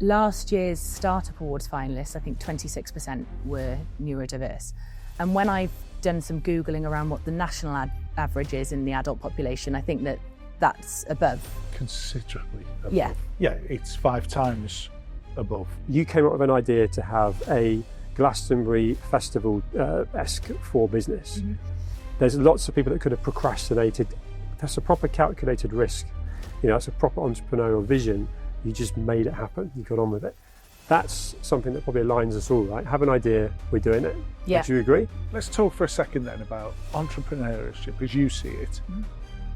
last year's Startup Awards finalists, I think 26% were neurodiverse. And when I've done some Googling around what the national average is in the adult population, I think that that's above. Considerably above. Yeah. Yeah, it's 5 times above. You came up with an idea to have a Glastonbury Festival-esque for business. Mm-hmm. There's lots of people that could have procrastinated. That's a proper calculated risk. You know, it's a proper entrepreneurial vision. You just made it happen. You got on with it. That's something that probably aligns us all, right? Have an idea, we're doing it. Yeah. Do you agree? Let's talk for a second then about entrepreneurship as you see it,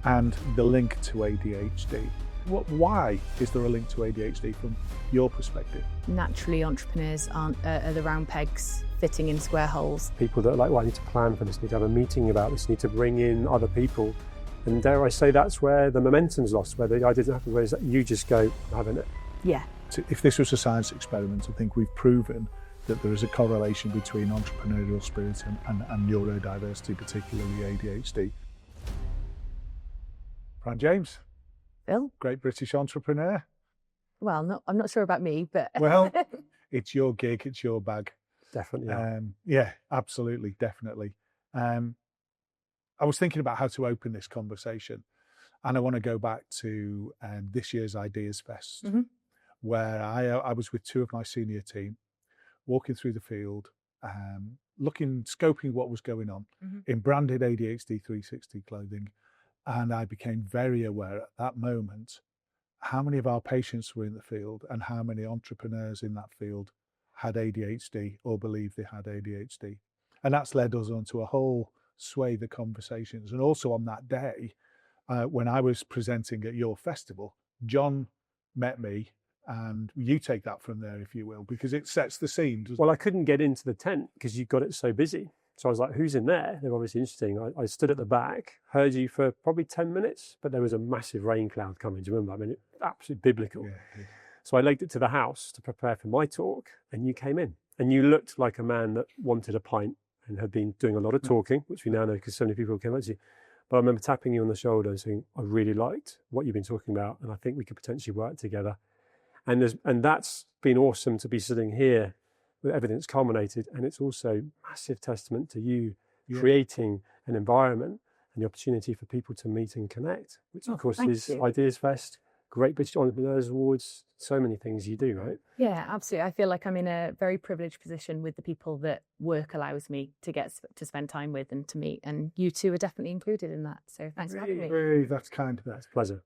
and the link to ADHD. Why is there a link to ADHD from your perspective? Naturally, entrepreneurs are the round pegs fitting in square holes. People that are like, well, I need to plan for this, need to have a meeting about this, need to bring in other people. And dare I say, that's where the momentum's lost, where the idea doesn't happen, whereas you just go, I'm having it. Yeah. If this was a science experiment, I think we've proven that there is a correlation between entrepreneurial spirit and neurodiversity, particularly ADHD. Fran James, Bill? great British entrepreneur. Well, I'm not sure about me, but... Well, it's your gig, it's your bag. Definitely. Yeah. Yeah, absolutely, definitely. I was thinking about how to open this conversation, and I want to go back to this year's Ideas Fest, where I was with 2 of my senior team, walking through the field, scoping what was going on in branded ADHD 360 clothing, and I became very aware at that moment how many of our patients were in the field and how many entrepreneurs in that field had ADHD or believed they had ADHD. And that's led us onto a whole swathe of conversations. And also on that day, when I was presenting at your festival, John met me, and you take that from there, if you will, because it sets the scene. Well, I couldn't get into the tent because you got it so busy. So I was like, who's in there? They're obviously interesting. I stood at the back, heard you for probably 10 minutes, but there was a massive rain cloud coming. Do you remember? I mean, absolutely biblical. Yeah. So I legged it to the house to prepare for my talk, and you came in. And you looked like a man that wanted a pint and had been doing a lot of talking, which we now know because so many people came up to you. But I remember tapping you on the shoulder and saying, I really liked what you've been talking about, and I think we could potentially work together. And that's been awesome to be sitting here with evidence culminated, and it's also massive testament to you creating an environment and the opportunity for people to meet and connect, which of course is Ideas Fest, Great British Entrepreneurs Awards, so many things you do, right? Yeah, absolutely. I feel like I'm in a very privileged position with the people that work allows me to get to spend time with and to meet, and you 2 are definitely included in that. So thanks for having me. Really, that's kind. That's a pleasure.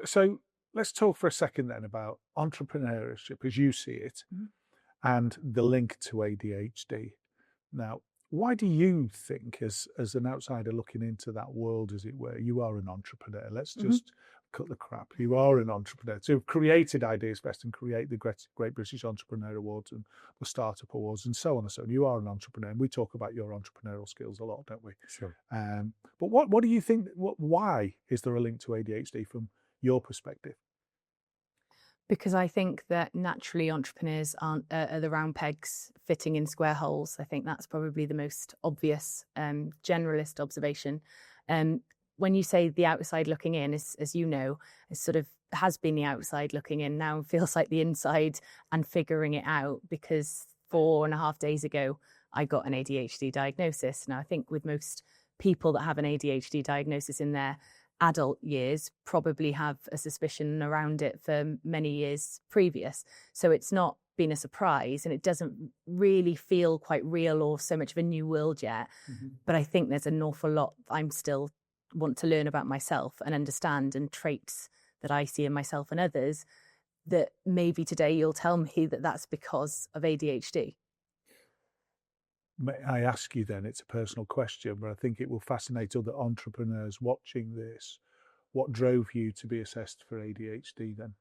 So let's talk for a second then about entrepreneurship as you see it, and the link to ADHD. Now, why do you think, as an outsider looking into that world, as it were, you are an entrepreneur? Let's just cut the crap. You are an entrepreneur. To have created Ideas Fest and create the Great British Entrepreneur Awards and the Startup Awards and so on and so on. You are an entrepreneur, and we talk about your entrepreneurial skills a lot, don't we? Sure. But what do you think? Why is there a link to ADHD from your perspective? Because I think that naturally entrepreneurs are the round pegs fitting in square holes. I think that's probably the most obvious generalist observation. When you say the outside looking in, as you know, it sort of has been the outside looking in, now feels like the inside and figuring it out, because 4.5 days ago, I got an ADHD diagnosis. Now, I think with most people that have an ADHD diagnosis in their adult years probably have a suspicion around it for many years previous. So it's not been a surprise, and it doesn't really feel quite real or so much of a new world yet. But I think there's an awful lot I'm still want to learn about myself and understand, and traits that I see in myself and others that maybe today you'll tell me that that's because of ADHD. May I ask you then, it's a personal question, but I think it will fascinate other entrepreneurs watching this. What drove you to be assessed for ADHD then?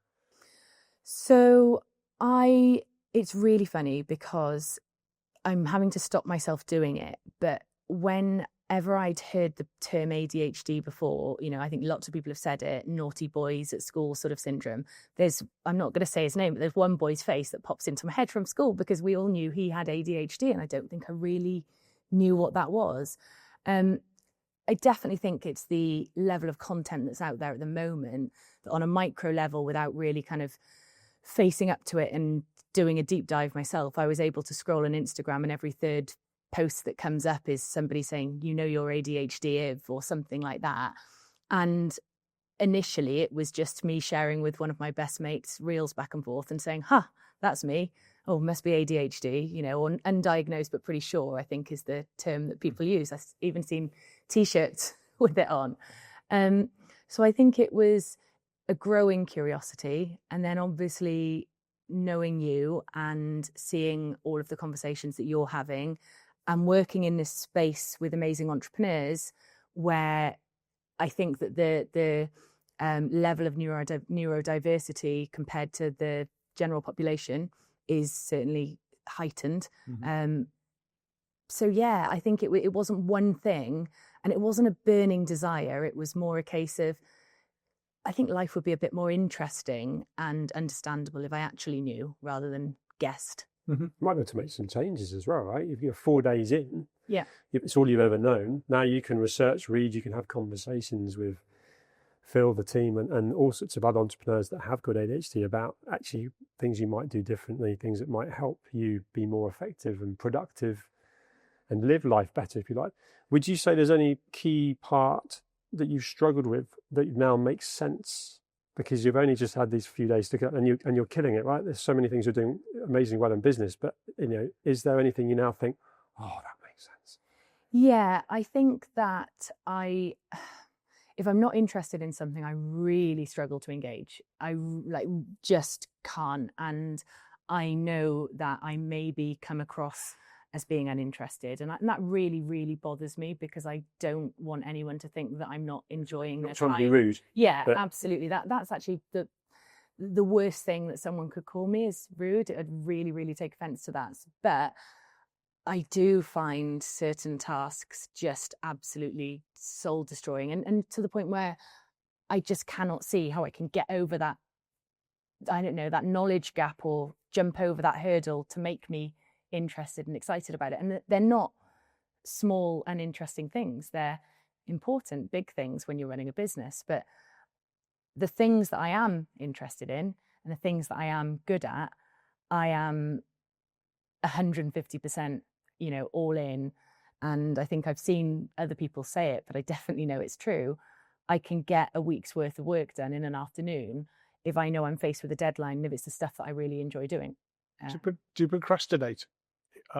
So it's really funny because I'm having to stop myself doing it. But whenever I'd heard the term ADHD before, I think lots of people have said it, naughty boys at school sort of syndrome. I'm not going to say his name, but there's one boy's face that pops into my head from school because we all knew he had ADHD, and I don't think I really knew what that was. I definitely think it's the level of content that's out there at the moment that on a micro level, without really kind of facing up to it and doing a deep dive myself, I was able to scroll on Instagram and every third post that comes up is somebody saying, you know, your ADHD if, or something like that. And initially it was just me sharing with one of my best mates reels back and forth and saying, that's me. Oh, must be ADHD, you know, or undiagnosed, but pretty sure, I think is the term that people use. I've even seen T-shirts with it on. So I think it was a growing curiosity. And then obviously knowing you and seeing all of the conversations that you're having and working in this space with amazing entrepreneurs where I think that the level of neurodiversity compared to the general population is certainly heightened. So yeah, I think it wasn't one thing and it wasn't a burning desire. It was more a case of, I think life would be a bit more interesting and understandable if I actually knew rather than guessed. Might be able to make some changes as well, right? If you're 4 days in, yeah, it's all you've ever known. Now you can research, read, you can have conversations with Phil, the team, and all sorts of other entrepreneurs that have got ADHD about actually things you might do differently, things that might help you be more effective and productive and live life better, if you like. Would you say there's any key part that you've struggled with that now makes sense? Because you've only just had these few days to go and you're killing it, right? There's so many things you're doing amazingly well in business, but you know, is there anything you now think, oh, that makes sense? Yeah, I think that if I'm not interested in something, I really struggle to engage. I just can't. And I know that I maybe come across as being uninterested. And that really, really bothers me because I don't want anyone to think that I'm not enjoying their time. Not trying to be rude. Yeah, but absolutely. That's actually the worst thing that someone could call me is rude. I'd really, really take offense to that. But I do find certain tasks just absolutely soul destroying and to the point where I just cannot see how I can get over that, I don't know, that knowledge gap or jump over that hurdle to make me interested and excited about it. And they're not small and interesting things. They're important, big things when you're running a business. But the things that I am interested in and the things that I am good at, I am 150%, you know, all in. And I think I've seen other people say it, but I definitely know it's true. I can get a week's worth of work done in an afternoon if I know I'm faced with a deadline and if it's the stuff that I really enjoy doing. Do you procrastinate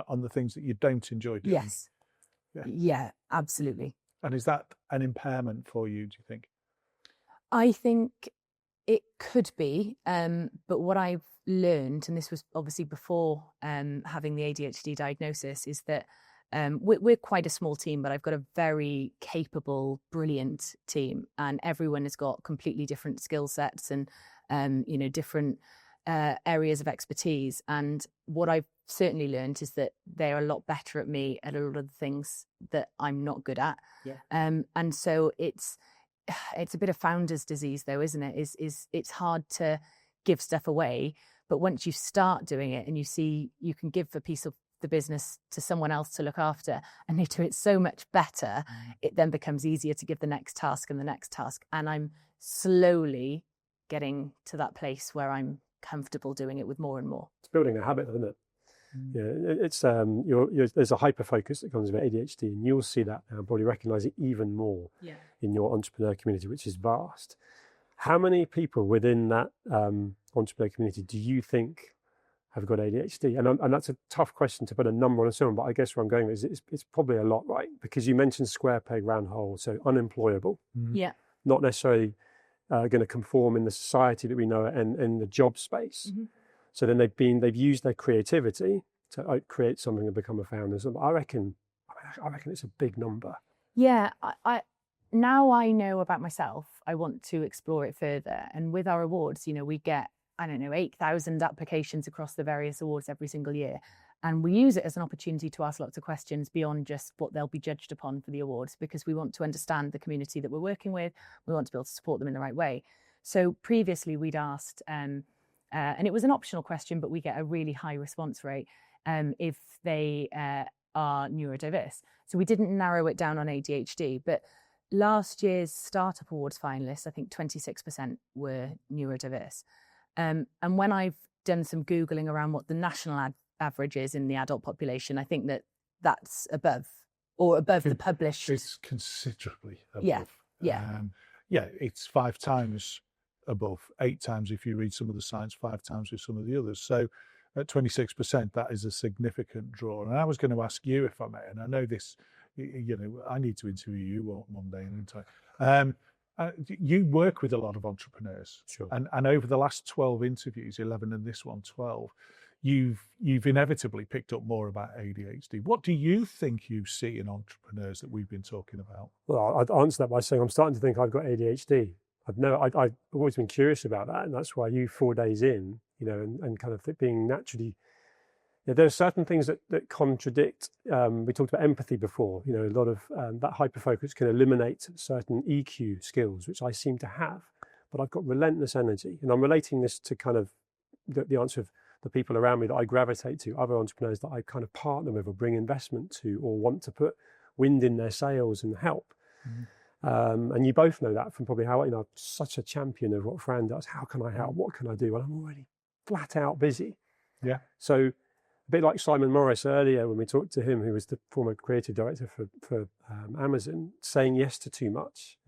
on the things that you don't enjoy doing? Yes. Yeah, absolutely. And is that an impairment for you, do you think? I think it could be, but what I've learned, and this was obviously before having the ADHD diagnosis, is that we're quite a small team, but I've got a very capable, brilliant team, and everyone has got completely different skill sets and you know, different areas of expertise. And what I've certainly learned is that they're a lot better at me at a lot of the things that I'm not good at. Yeah. And so it's a bit of founder's disease, though, isn't it? It's hard to give stuff away, but once you start doing it and you see you can give a piece of the business to someone else to look after and they do it so much better, it then becomes easier to give the next task and the next task. And I'm slowly getting to that place where I'm comfortable doing it with more and more. It's building a habit, isn't it? Yeah, it's there's a hyperfocus that comes with ADHD, and you'll see that and probably recognise it even more in your entrepreneur community, which is vast. How many people within that entrepreneur community do you think have got ADHD? And that's a tough question to put a number on someone, but I guess where I'm going is it's probably a lot, right? Because you mentioned square peg, round hole, so unemployable. Yeah. Not necessarily going to conform in the society that we know and in the job space. So then they've used their creativity to create something and become a founder. So I reckon it's a big number. Yeah, I now I know about myself, I want to explore it further. And with our awards, you know, we get, 8,000 applications across the various awards every single year. And we use it as an opportunity to ask lots of questions beyond just what they'll be judged upon for the awards, because we want to understand the community that we're working with. We want to be able to support them in the right way. So previously we'd asked, and it was an optional question, but we get a really high response rate if they are neurodiverse. So we didn't narrow it down on ADHD, but last year's Startup Awards finalists, I think 26% were neurodiverse. And when I've done some Googling around what the national average is in the adult population, I think that's above the published. It's considerably above. Yeah. It's 5 times above, 8 times if you read some of the science, 5 times with some of the others. So at 26%, that is a significant draw. And I was going to ask you, if I may, and I know this, I need to interview you one day, you work with a lot of entrepreneurs. Sure. And over the last 12 interviews, 11 and this one, 12, you've inevitably picked up more about ADHD. What do you think you see in entrepreneurs that we've been talking about? Well, I'd answer that by saying I'm starting to think I've got ADHD. I've always been curious about that, and that's why 4 days in, and kind of being naturally, there are certain things that contradict. We talked about empathy before. A lot of that hyperfocus can eliminate certain EQ skills, which I seem to have, but I've got relentless energy, and I'm relating this to kind of the answer of the people around me that I gravitate to, other entrepreneurs that I kind of partner with or bring investment to or want to put wind in their sails and help. Mm-hmm. And you both know that from probably how, I'm such a champion of what Fran does. How can I help? What can I do? Well, I'm already flat out busy. Yeah. So a bit like Simon Morris earlier when we talked to him, who was the former creative director for Amazon, saying yes to too much.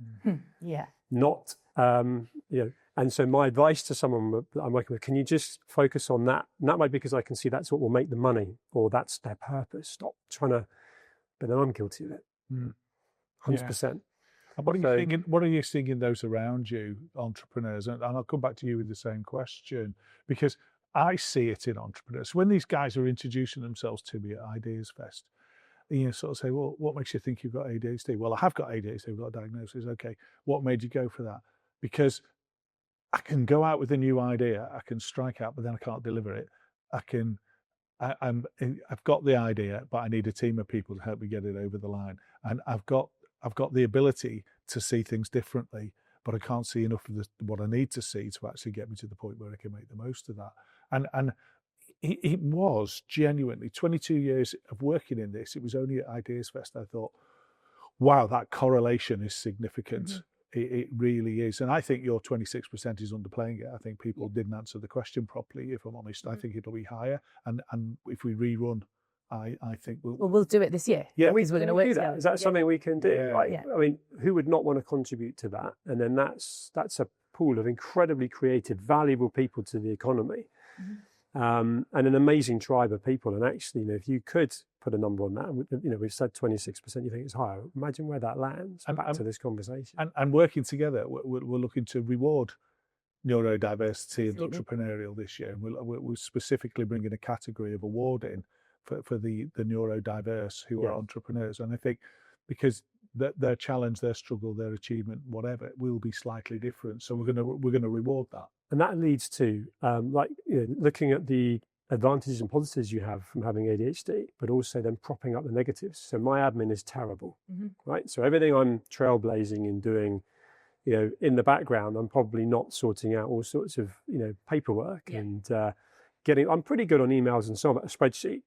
Yeah. Not, and so my advice to someone that I'm working with, can you just focus on that? And that might be because I can see that's what will make the money, or that's their purpose. Stop trying to, but then I'm guilty of it. 100%. And what are you seeing in those around you, entrepreneurs? And I'll come back to you with the same question, because I see it in entrepreneurs. When these guys are introducing themselves to me at Ideas Fest, sort of say, well, what makes you think you've got ADHD? Well, I have got ADHD, I've got a diagnosis. Okay, what made you go for that? Because I can go out with a new idea, I can strike out, but then I can't deliver it. I've got the idea, but I need a team of people to help me get it over the line. And I've got the ability to see things differently, but I can't see enough of what I need to see to actually get me to the point where I can make the most of that. And it was genuinely 22 years of working in this. It was only at Ideas Fest I thought, wow, that correlation is significant. Mm-hmm. It really is. And I think your 26% is underplaying it. I think people didn't answer the question properly, if I'm honest. I think it'll be higher. And if we rerun, I think we'll do it this year. Yeah, we're going to work together. Is that something we can do? Yeah. I mean, who would not want to contribute to that? And then that's a pool of incredibly creative, valuable people to the economy. Mm-hmm. And an amazing tribe of people. And actually, if you could put a number on that, we've said 26%, you think it's higher. Imagine where that lands back to this conversation. And working together, we're looking to reward neurodiversity and entrepreneurial this year. And we're specifically bringing a category of award in for the neurodiverse who are entrepreneurs. And I think because their challenge, their struggle, their achievement, whatever, it will be slightly different. So we're going to reward that. And that leads to looking at the advantages and positives you have from having ADHD, but also then propping up the negatives. So my admin is terrible, right? So everything I'm trailblazing and doing, in the background, I'm probably not sorting out all sorts of, paperwork and I'm pretty good on emails and so on, a spreadsheet,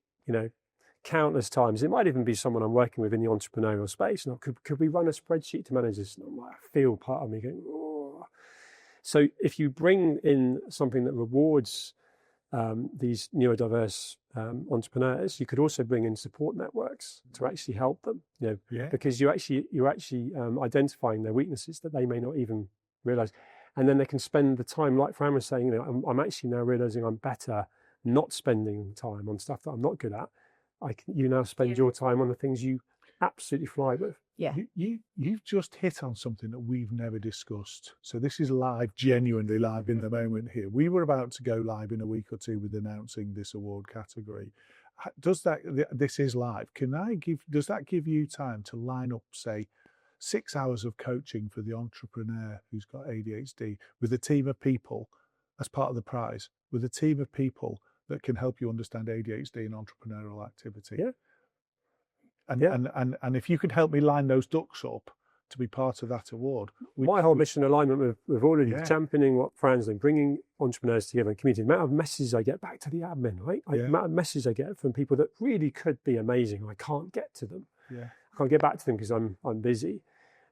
countless times. It might even be someone I'm working with in the entrepreneurial space. And could we run a spreadsheet to manage this? And I'm like, I feel part of me going, oh. So if you bring in something that rewards these neurodiverse entrepreneurs, you could also bring in support networks to actually help them, because you're actually identifying their weaknesses that they may not even realize. And then they can spend the time, like Fran was saying, I'm actually now realizing I'm better not spending time on stuff that I'm not good at. You now spend your time on the things you absolutely fly with. Yeah. You've just hit on something that we've never discussed. So this is live, genuinely live in the moment here. We were about to go live in a week or two with announcing this award category. This is live. Does that give you time to line up, say, 6 hours of coaching for the entrepreneur who's got ADHD with a team of people as part of the prize, with a team of people that can help you understand ADHD and entrepreneurial activity? Yeah. And if you could help me line those ducks up to be part of that award. My whole mission alignment with all of you, championing what Fran's doing, bringing entrepreneurs together in community. The amount of messages I get back to the admin, right? The amount of messages I get from people that really could be amazing. I can't get to them. Yeah. I can't get back to them because I'm busy.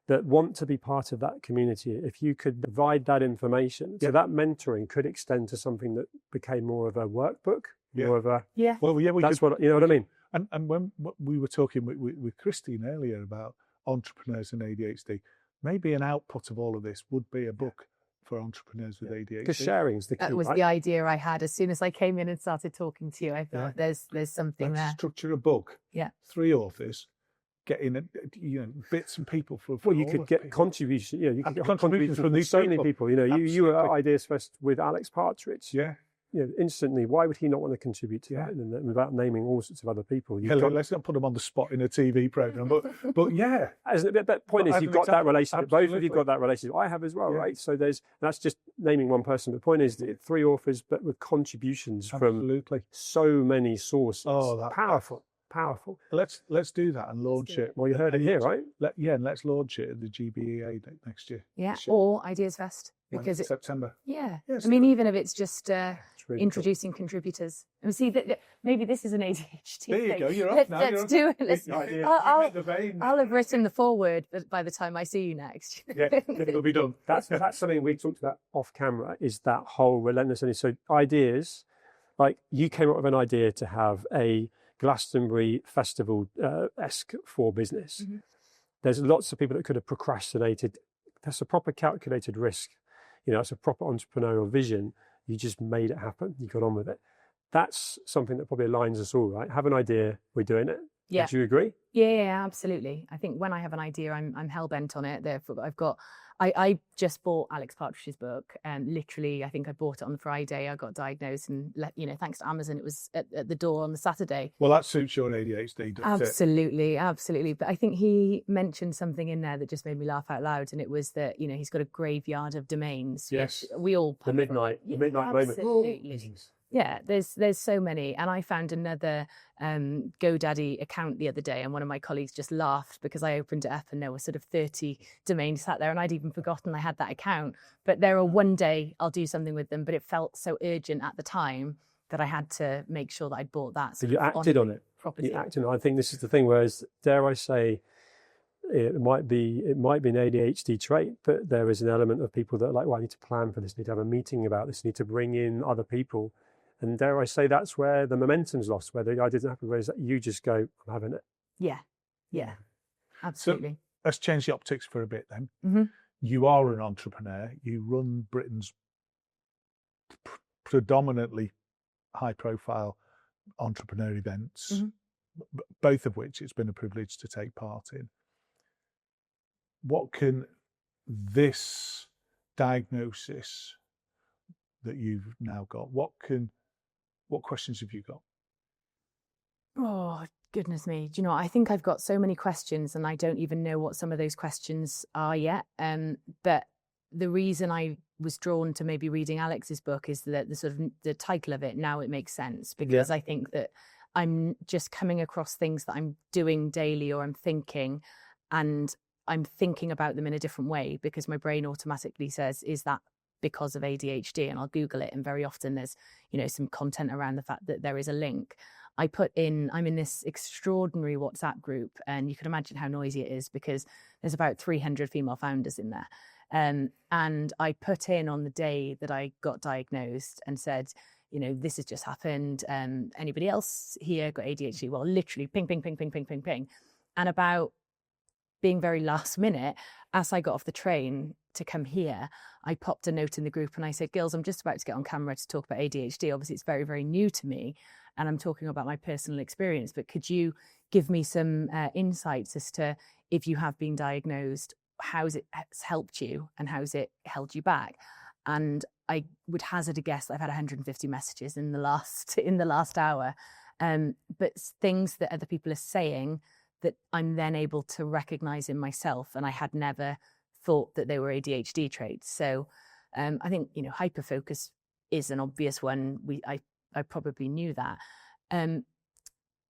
that want to be part of that community, if you could provide that information, so that mentoring could extend to something that became more of a workbook, more of a Well, yeah, that's what, you know what I mean. And when we were talking with Christine earlier about entrepreneurs and ADHD, maybe an output of all of this would be a book for entrepreneurs with ADHD. Because sharing's the key. That was right? the idea I had as soon as I came in and started talking to you. I thought there's something Let's there. structure a book. Yeah. 3 authors, getting bits and people for Well, you could get contributions. You could get contributions from these so many people. You know, you were at Ideas Fest with Alex Partridge. Yeah. You know, instantly, why would he not want to contribute to that? And without naming all sorts of other people. Let's not put them on the spot in a TV program, but yeah. The point is, you've got that relationship. Absolutely. Both of you've got that relationship. I have as well, right? So that's just naming one person. The point is, that 3 authors, but with contributions from so many sources. Oh, that's powerful. Let's do that and launch it. Well, you heard it here, right? And let's launch it at the GBEA next year. Yeah, or Ideas Fest. Because September. Yeah. Yes, I mean, even if it's just really introducing contributors. And see, that maybe this is an ADHD There you thing. go, you're off now. Let's do it. I'll have written the foreword by the time I see you next. Yeah, it'll be done. That's something we talked about off camera, is that whole relentlessness. So ideas, like you came up with an idea to have a Glastonbury Festival-esque for business. Mm-hmm. There's lots of people that could have procrastinated. That's a proper calculated risk. You know, it's a proper entrepreneurial vision. You just made it happen. You got on with it. That's something that probably aligns us all, right? Have an idea, we're doing it. Yeah. Do you agree? Yeah, absolutely. I think when I have an idea, I'm hell bent on it. Therefore, I just bought Alex Partridge's book, and literally, I think I bought it on the Friday. I got diagnosed, and thanks to Amazon, it was at the door on the Saturday. Well, that suits your ADHD, doesn't it? Absolutely. But I think he mentioned something in there that just made me laugh out loud, and it was that he's got a graveyard of domains. Yes, which we all the midnight moment. Absolutely. Yeah, there's so many. And I found another GoDaddy account the other day, and one of my colleagues just laughed because I opened it up and there were sort of 30 domains sat there, and I'd even forgotten I had that account. But there are one day I'll do something with them, but it felt so urgent at the time that I had to make sure that I'd bought that. So you acted on it. Property. You acted on it. I think this is the thing, whereas, dare I say, it might be an ADHD trait, but there is an element of people that are like, well, I need to plan for this, I need to have a meeting about this, I need to bring in other people. And dare I say, that's where the momentum's lost, where the idea doesn't happen, whereas you just go, I'm having it. Yeah, absolutely. So let's change the optics for a bit then. Mm-hmm. You are an entrepreneur. You run Britain's predominantly high-profile entrepreneur events, both of which it's been a privilege to take part in. What can this diagnosis that you've now got, what questions have you got? Oh, goodness me. Do you know, I think I've got so many questions and I don't even know what some of those questions are yet. But the reason I was drawn to maybe reading Alex's book is that the title of it, now it makes sense, because I think that I'm just coming across things that I'm doing daily or I'm thinking, and I'm thinking about them in a different way because my brain automatically says, is that because of ADHD? And I'll Google it, and very often there's some content around the fact that there is a link. I'm in this extraordinary WhatsApp group, and you can imagine how noisy it is because there's about 300 female founders in there. And I put in on the day that I got diagnosed and said, this has just happened. Anybody else here got ADHD? Well, literally ping, ping, ping, ping, ping, ping, ping. And about being very last minute, as I got off the train to come here, I popped a note in the group and I said, girls, I'm just about to get on camera to talk about ADHD. Obviously, it's very, very new to me, and I'm talking about my personal experience, but could you give me some insights as to, if you have been diagnosed, how's it helped you and how's it held you back? And I would hazard a guess that I've had 150 messages in the last hour, but things that other people are saying that I'm then able to recognize in myself, and I had never thought that they were ADHD traits. So I think hyperfocus is an obvious one. I probably knew that.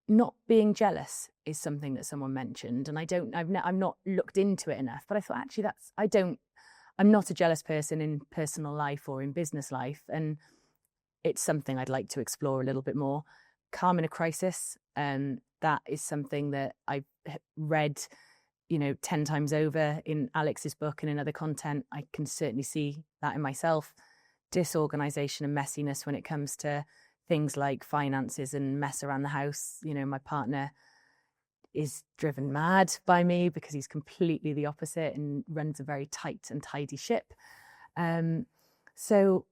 Not being jealous is something that someone mentioned, and I've not looked into it enough. But I thought, actually, I'm not a jealous person in personal life or in business life, and it's something I'd like to explore a little bit more. Calm in a crisis, that is something that I've read 10 times over in Alex's book and in other content. I can certainly see that in myself. Disorganization and messiness when it comes to things like finances and mess around the house. My partner is driven mad by me because he's completely the opposite and runs a very tight and tidy ship. So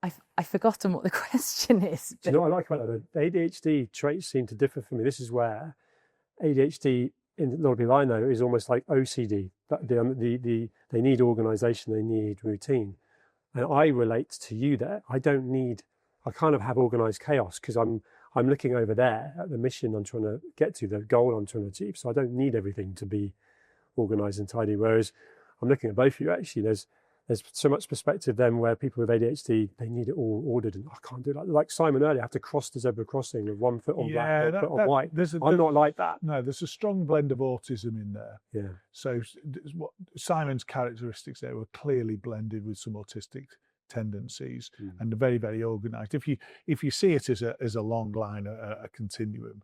I've forgotten what the question is. Do you know what I like about that? The ADHD traits seem to differ for me. This is where ADHD, in a lot of people I know, is almost like OCD. They need organisation, they need routine. And I relate to you there. I kind of have organised chaos because I'm looking over there at the mission I'm trying to get to, the goal I'm trying to achieve. So I don't need everything to be organised and tidy. Whereas I'm looking at both of you, actually, there's so much perspective then where people with ADHD, they need it all ordered, and I can't do that. Like Simon earlier, I have to cross the zebra crossing with 1 foot on black, 1 foot on white. I'm not like that. No, there's a strong blend of autism in there. Yeah. So what Simon's characteristics there were clearly blended with some autistic tendencies, and they're very, very organised. If you see it as a long line, a continuum,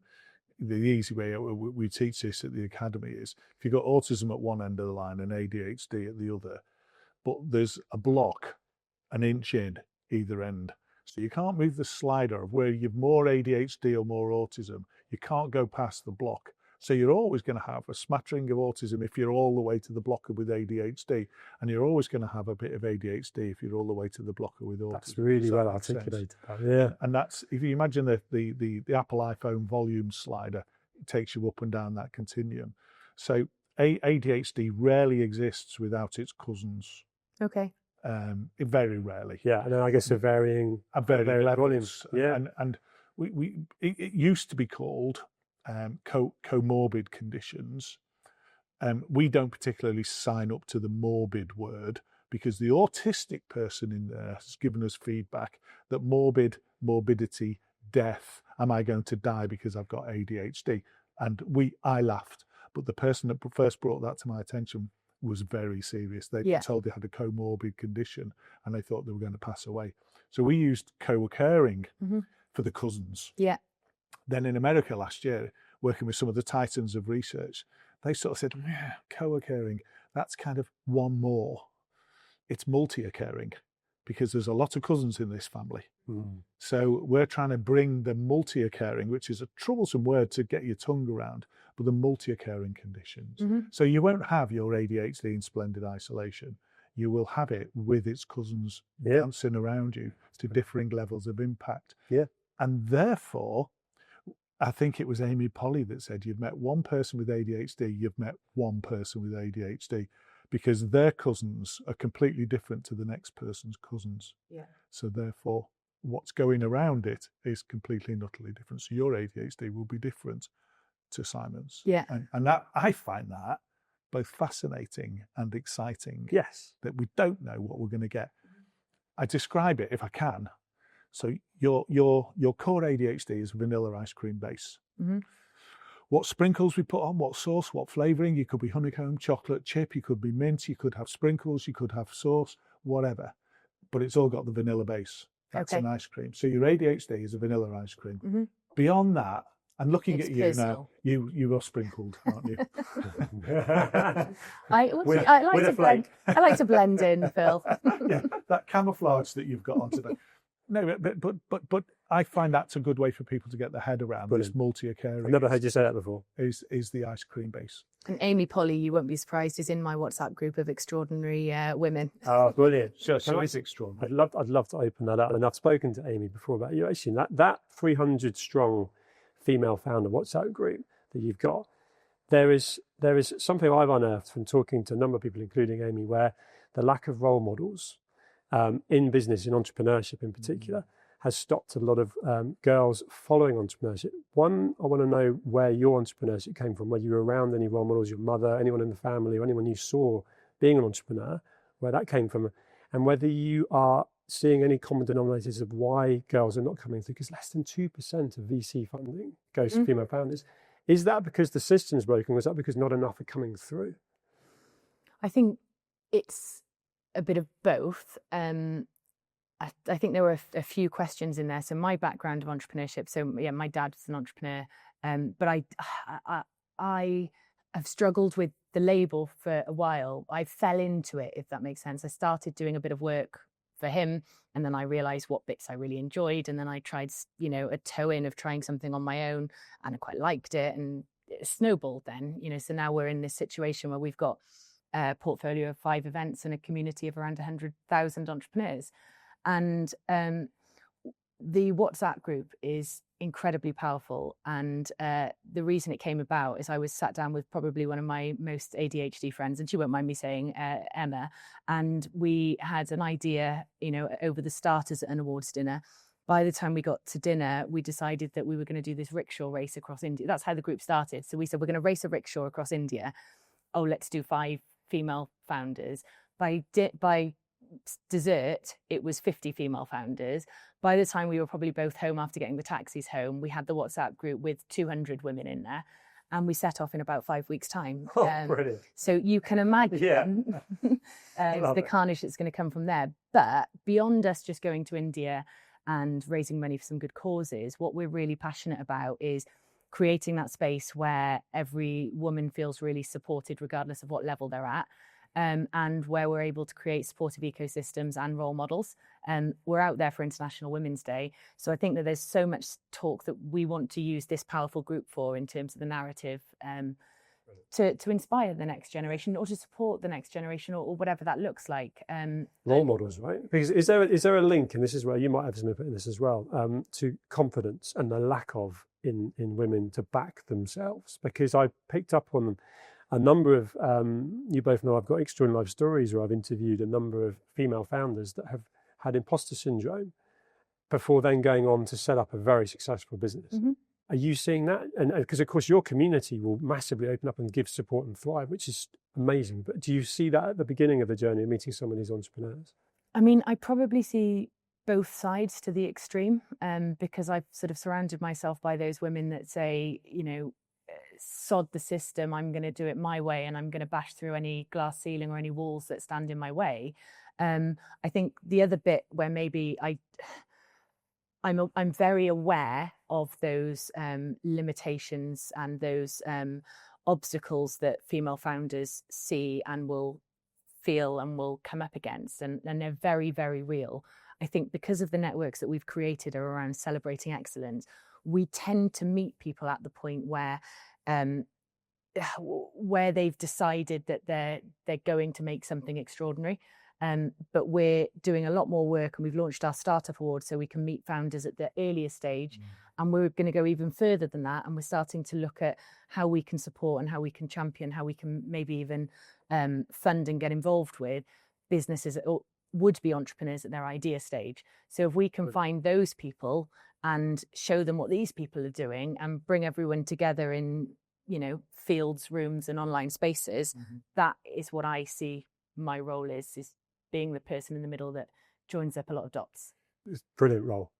the easy way we teach this at the academy is if you've got autism at one end of the line and ADHD at the other, but there's a block an inch in either end. So you can't move the slider of where you've more ADHD or more autism. You can't go past the block. So you're always going to have a smattering of autism if you're all the way to the blocker with ADHD, and you're always going to have a bit of ADHD if you're all the way to the blocker with autism. That's really well articulated. Yeah. And that's, if you imagine the Apple iPhone volume slider, it takes you up and down that continuum. So ADHD rarely exists without its cousins. Okay. Very rarely. Yeah, and then I guess they're varying levels. Yeah, and it used to be called comorbid conditions. We don't particularly sign up to the morbid word because the autistic person in there has given us feedback that morbidity, death, am I going to die because I've got ADHD? And I laughed, but the person that first brought that to my attention was very serious. They were told they had a comorbid condition and they thought they were going to pass away. So we used co-occurring for the cousins. Yeah. Then in America last year, working with some of the titans of research, they sort of said, co-occurring, that's kind of one more. It's multi-occurring because there's a lot of cousins in this family. So we're trying to bring the multi-occurring, which is a troublesome word to get your tongue around, but the multi-occurring conditions. So you won't have your ADHD in splendid isolation. You will have it with its cousins dancing around you to differing levels of impact. Yeah. And therefore, I think it was Amy Polly that said, you've met one person with ADHD, you've met one person with ADHD, because their cousins are completely different to the next person's cousins. Yeah. So therefore, what's going around it is completely and utterly different. So your ADHD will be different to Simon's. Yeah. And that, I find that both fascinating and exciting. Yes. That we don't know what we're going to get. I describe it, if I can. So your core ADHD is vanilla ice cream base. What sprinkles we put on, what sauce, what flavouring, you could be honeycomb, chocolate chip, you could be mint, you could have sprinkles, you could have sauce, whatever. But it's all got the vanilla base. That's an ice cream. So your ADHD is a vanilla ice cream. Beyond that, and looking it's at you personal. now, you are sprinkled, aren't you? I like to blend in, Phil. Yeah, that camouflage that you've got on today. No, but I find that's a good way for people to get their head around this multi-occurring. I've never heard you say that before. Is the ice cream base. And Amy Polly, you won't be surprised, is in my WhatsApp group of extraordinary women. Oh, brilliant. So it's extraordinary. I'd love to open that up. And I've spoken to Amy before about you. Actually, that 300 strong female founder WhatsApp group that you've got, there is something I've unearthed from talking to a number of people, including Amy, where the lack of role models in business, in entrepreneurship in particular, has stopped a lot of girls following entrepreneurship. One, I want to know where your entrepreneurship came from, whether you were around any role models, your mother, anyone in the family, or anyone you saw being an entrepreneur, where that came from, and whether you are seeing any common denominators of why girls are not coming through, because less than 2% of VC funding goes to female founders. Is that because the system's broken, or is that because not enough are coming through? I think it's a bit of both. I think there were a few questions in there. So my background of entrepreneurship. So yeah, my dad was an entrepreneur, but I have struggled with the label for a while. I fell into it, if that makes sense. I started doing a bit of work for him, and then I realized what bits I really enjoyed, and then I tried, a toe in of trying something on my own, and I quite liked it, and it snowballed then, so now we're in this situation where we've got a portfolio of 5 events and a community of around 100,000 entrepreneurs. And the WhatsApp group is incredibly powerful. And the reason it came about is I was sat down with probably one of my most ADHD friends, and she won't mind me saying, Emma, and we had an idea, over the starters at an awards dinner. By the time we got to dinner, we decided that we were going to do this rickshaw race across India. That's how the group started. So we said, we're going to race a rickshaw across India. Oh, let's do 5 female founders. By dessert, it was 50 female founders. By the time we were probably both home after getting the taxis home, we had the WhatsApp group with 200 women in there, and we set off in about 5 weeks' time. Oh, brilliant. So you can imagine the carnage that's going to come from there. But beyond us just going to India and raising money for some good causes, what we're really passionate about is creating that space where every woman feels really supported regardless of what level they're at, and where we're able to create supportive ecosystems and role models. We're out there for International Women's Day, so I think that there's so much talk that we want to use this powerful group for in terms of the narrative, to inspire the next generation, or to support the next generation, or whatever that looks like. Role models, right? Because is there a link, and this is where you might have some input in this as well, to confidence and the lack of in women to back themselves? Because I picked up on a number of, you both know I've got Extraordinary Life Stories where I've interviewed a number of female founders that have had imposter syndrome before then going on to set up a very successful business. Mm-hmm. Are you seeing that? And because of course your community will massively open up and give support and thrive, which is amazing. But do you see that at the beginning of the journey of meeting some of these entrepreneurs? I mean, I probably see both sides to the extreme, because I've sort of surrounded myself by those women that say, sod the system, I'm going to do it my way, and I'm going to bash through any glass ceiling or any walls that stand in my way. I think the other bit where maybe I'm very aware of those limitations and those obstacles that female founders see and will feel and will come up against, and they're very, very real. I think because of the networks that we've created around celebrating excellence, we tend to meet people at the point where they've decided that they're going to make something extraordinary. But we're doing a lot more work, and we've launched our Startup Award so we can meet founders at the earliest stage. And we're going to go even further than that. And we're starting to look at how we can support and how we can champion, how we can maybe even fund and get involved with businesses or would-be entrepreneurs at their idea stage. So if we can find those people and show them what these people are doing and bring everyone together in, fields, rooms and online spaces, that is what I see my role is being the person in the middle that joins up a lot of dots. It's a brilliant role.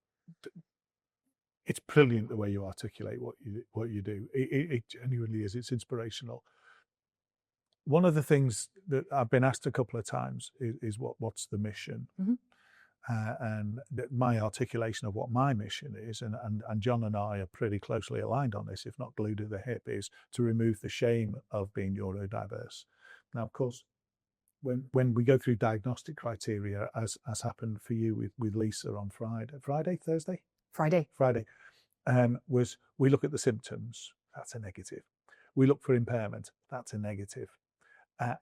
It's brilliant the way you articulate what you do. It genuinely is. It's inspirational. One of the things that I've been asked a couple of times is what's the mission? Mm-hmm. And my articulation of what my mission is, and John and I are pretty closely aligned on this, if not glued to the hip, is to remove the shame of being neurodiverse. Now, of course, when we go through diagnostic criteria, as happened for you with Lisa on Thursday, was we look at the symptoms, that's a negative. We look for impairment, that's a negative.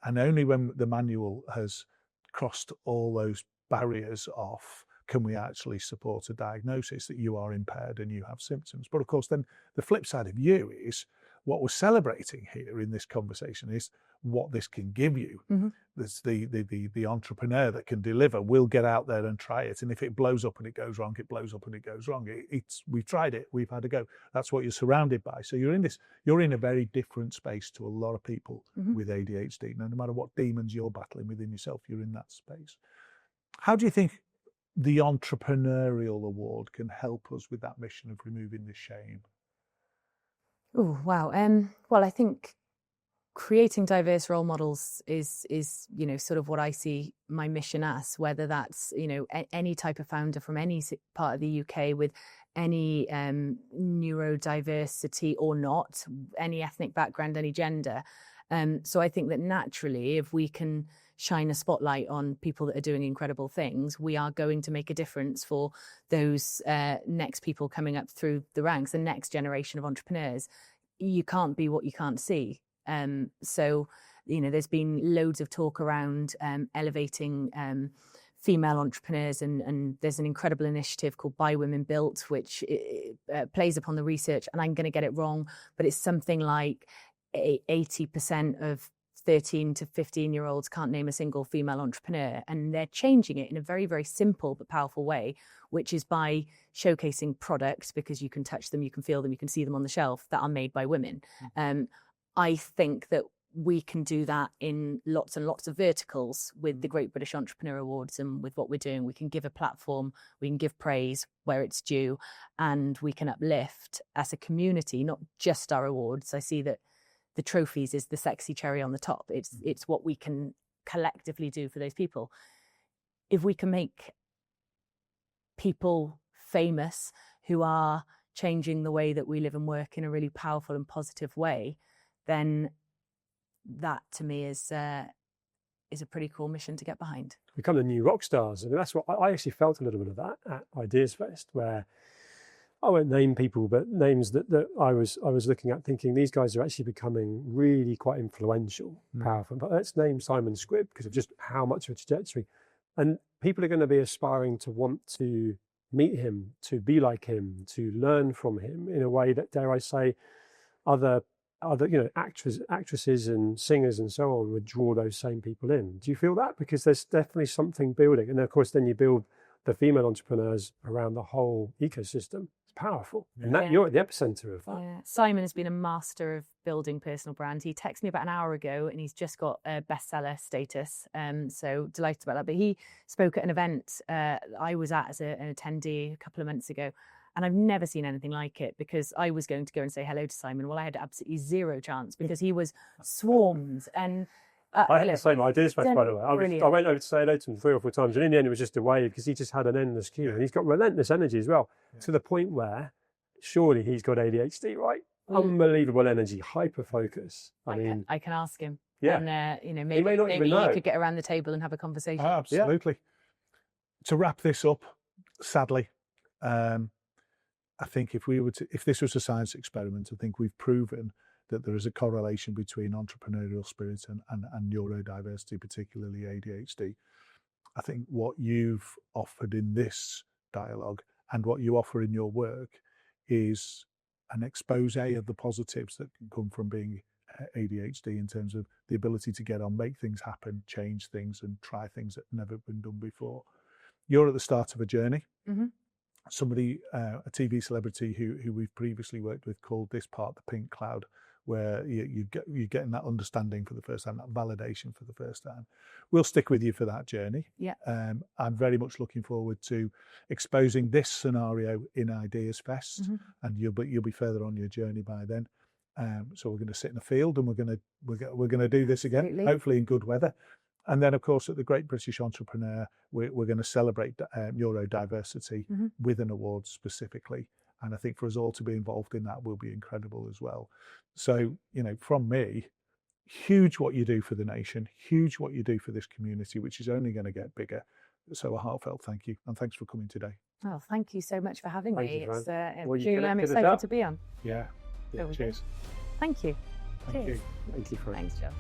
And only when the manual has crossed all those barriers off can we actually support a diagnosis that you are impaired and you have symptoms. But of course, then the flip side of you is what we're celebrating here in this conversation is what this can give you. Mm-hmm. There's the entrepreneur that can deliver will get out there and try it. And if it blows up and it goes wrong, it blows up and it goes wrong. We've tried it, we've had a go. That's what you're surrounded by. So you're in a very different space to a lot of people with ADHD. No matter what demons you're battling within yourself, you're in that space. How do you think the Entrepreneurial Award can help us with that mission of removing the shame? Oh, wow. Well, I think creating diverse role models is sort of what I see my mission as, whether that's any type of founder from any part of the UK with any neurodiversity or not, any ethnic background, any gender. So I think that naturally, if we can shine a spotlight on people that are doing incredible things, we are going to make a difference for those next people coming up through the ranks, the next generation of entrepreneurs. You can't be what you can't see. So, there's been loads of talk around elevating female entrepreneurs, and there's an incredible initiative called By Women Built, which plays upon the research, and I'm going to get it wrong, but it's something like 80% of 13 to 15-year-olds can't name a single female entrepreneur, and they're changing it in a very, very simple but powerful way, which is by showcasing products, because you can touch them, you can feel them, you can see them on the shelf, that are made by women. I think that we can do that in lots and lots of verticals with the Great British Entrepreneur Awards, and with what we're doing, we can give a platform, we can give praise where it's due, and we can uplift as a community, not just our awards. I see that the trophies is the sexy cherry on the top. It's what we can collectively do for those people. If we can make people famous who are changing the way that we live and work in a really powerful and positive way, then that to me is a pretty cool mission to get behind. Become the new rock stars. I mean, that's what I actually felt a little bit of that at Ideas Fest, where I won't name people, but names that I was looking at thinking these guys are actually becoming really quite influential, powerful. But let's name Simon Squibb because of just how much of a trajectory. And people are going to be aspiring to want to meet him, to be like him, to learn from him in a way that, dare I say, other actresses and singers and so on would draw those same people in. Do you feel that? Because there's definitely something building. And of course, then you build the female entrepreneurs around the whole ecosystem. It's powerful. And that you're at the epicenter of that. Yeah. Simon has been a master of building personal brand. He texted me about an hour ago and he's just got a bestseller status. So delighted about that. But he spoke at an event I was at as an attendee a couple of months ago. And I've never seen anything like it, because I was going to go and say hello to Simon. Well, I had absolutely zero chance because he was swarmed. And I had the same Ideas Fest, by the way. I went over to say hello to him 3 or 4 times, and in the end it was just a wave because he just had an endless queue. And he's got relentless energy as well, to the point where surely he's got ADHD, right? Unbelievable energy, hyperfocus. I can ask him. Yeah. And maybe you could get around the table and have a conversation. Absolutely. Yeah. To wrap this up, sadly, I think if this was a science experiment, I think we've proven that there is a correlation between entrepreneurial spirit and neurodiversity, particularly ADHD. I think what you've offered in this dialogue and what you offer in your work is an expose of the positives that can come from being ADHD in terms of the ability to get on, make things happen, change things, and try things that have never been done before. You're at the start of a journey. Mm-hmm. Somebody, a TV celebrity who we've previously worked with, called this part the pink cloud, where you're getting that understanding for the first time, that validation for the first time. We'll stick with you for that journey. Yeah. I'm very much looking forward to exposing this scenario in Ideas Fest, mm-hmm. and you'll be further on your journey by then. So we're going to sit in a field and we're going to do this again, absolutely. Hopefully in good weather. And then, of course, at the Great British Entrepreneur, we're going to celebrate neurodiversity mm-hmm. with an award specifically. And I think for us all to be involved in that will be incredible as well. So, from me, huge what you do for the nation, huge what you do for this community, which is only going to get bigger. So a heartfelt thank you. And thanks for coming today. Oh, thank you so much for having me. It's I'm excited to be on. Yeah. Cheers. Thank you. Thank you. Thanks, Joe.